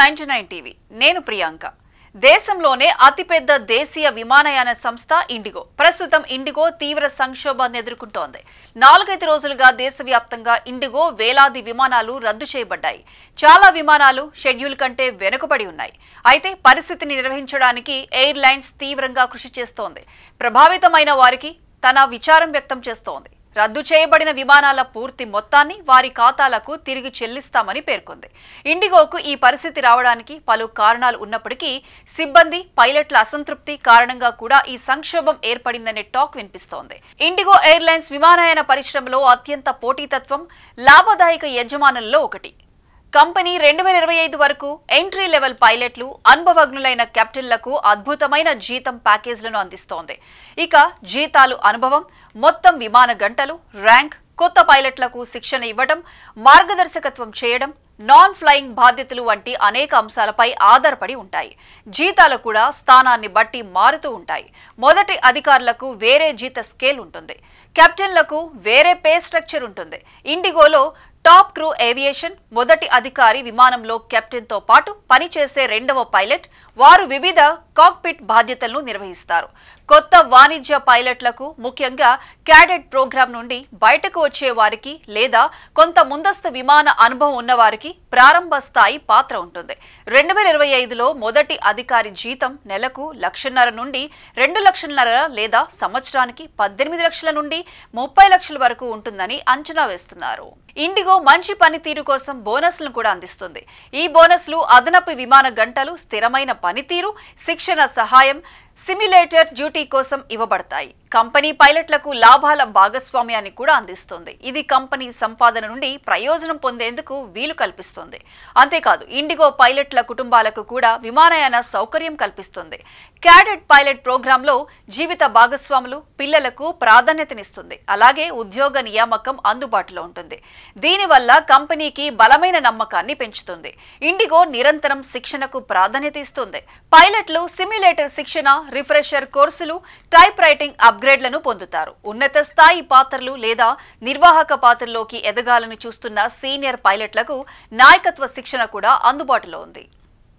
99 TV నేను ప్రియాంక దేశంలోనే అతిపెద్ద దేశీయ విమానయాన సంస్థ ఇండిగో ప్రస్తుతం ఇండిగో తీవ్ర సంక్షోభాన్ని ఎదుర్కొంటోంది 4-5 రోజులుగా దేశవ్యాప్తంగా ఇండిగో వేలాది విమానాలు రద్దు చేయబడ్డాయి చాలా విమానాలు షెడ్యూల్ కంటే వెనుకబడి ఉన్నాయి అయితే పరిస్థితిని నిర్వహించడానికి ఎయిర్లైన్స్ తీవ్రంగా కృషి చేస్తోంది ప్రభావితమైన వారికి తన విచారం వ్యక్తం చేస్తోంది రద్దు చేయబడిన విమానాల పూర్తి మొత్తాన్ని వారి ఖాతాలకు తిరిగి చెల్లిస్తామని పేర్కొంది ఇండిగోకు ఈ పరిస్థితి రావడానికి పలు కారణాలు ఉన్నప్పటికీ సిబ్బంది పైలట్ల అసంతృప్తి కారణంగా కూడా ఈ సంక్షోభం ఏర్పడిందనే టాక్ వినిపిస్తోంది ఇండిగో ఎయిర్లైన్స్ విమానయాన పరిశ్రమలో అత్యంత పోటీతత్వం లాభదాయక యజమానుల్లో ఒకటి కంపెనీ 2025 వరకు ఎంట్రీ లెవెల్ పైలట్లు అనుభవజ్ఞులైన కెప్టెన్లకు అద్భుతమైన జీతం ప్యాకేజీలను అందిస్తోంది ఇక జీతాలు అనుభవం మొత్తం విమాన గంటలు ర్యాంక్ కొత్త పైలట్లకు శిక్షణ ఇవ్వడం మార్గదర్శకత్వం చేయడం నాన్ ఫ్లయింగ్ బాధ్యతలు వంటి అనేక అంశాలపై ఆధారపడి ఉంటాయి జీతాలు కూడా స్థానాన్ని బట్టి మారుతూ ఉంటాయి మొదటి అధికారులకు వేరే జీత స్కేల్ ఉంటుంది కెప్టెన్లకు వేరే పే స్ట్రక్చర్ ఉంటుంది ఇండిగోలో టాప్ క్రూ ఏవియేషన్ మొదటి అధికారి విమానంలో కెప్టెన్ తో పాటు పనిచేసే రెండవ పైలట్ వారు వివిధ కాక్పిట్ బాధ్యతలను నిర్వహిస్తారు కొత్త వాణిజ్య పైలట్లకు ముఖ్యంగా క్యాడెట్ ప్రోగ్రాం నుండి బయటకు వచ్చే వారికి లేదా కొంత ముందస్తు విమాన అనుభవం ఉన్న వారికి ప్రారంభ స్థాయి పాత్ర ఉంటుంది 2025లో మొదటి అధికారి జీతం నెలకు 1,50,000 నుండి 2 లక్షల లేదా సంవత్సరానికి 18 లక్షల నుండి 30 లక్షల వరకు ఉంటుందని అంచనా వేస్తున్నారు ఇండిగో మంచి పనితీరు కోసం బోనస్లను కూడా అందిస్తుంది ఈ బోనస్లు అదనపు విమాన గంటలు స్థిరమైన పనితీరు శిక్షణ సహాయం సిమ్యులేటర్ డ్యూటీ కోసం ఇవ్వబడతాయి కంపెనీ పైలట్లకు లాభాల భాగస్వామ్యాన్ని కూడా అందిస్తుంది ఇది కంపెనీ సంపాదన నుండి ప్రయోజనం పొందేందుకు వీలు కల్పిస్తుంది అంతేకాదు ఇండిగో పైలట్ల కుటుంబాలకు కూడా విమానయాన సౌకర్యం కల్పిస్తుంది క్యాడెట్ పైలట్ ప్రోగ్రాంలో జీవిత భాగస్వాములు పిల్లలకు ప్రాధాన్యతనిస్తుంది అలాగే ఉద్యోగ నియామకం అందుబాటులో ఉంటుంది దీనివల్ల కంపెనీకి బలమైన నమ్మకాన్ని పెంచుతుంది ఇండిగో నిరంతరం శిక్షణకు ప్రాధాన్యత ఇస్తుంది పైలట్లు సిమ్యులేటర్ శిక్షణ రిఫ్రెషర్ కోర్సులు టైప్ రైటింగ్ అప్గ్రేడ్లను పొందుతారు ఉన్నత స్థాయి పాత్రలు లేదా నిర్వాహక పాత్రలోకి ఎదగాలని చూస్తున్న సీనియర్ పైలట్లకు నాయకత్వ శిక్షణ కూడా అందుబాటులో ఉంది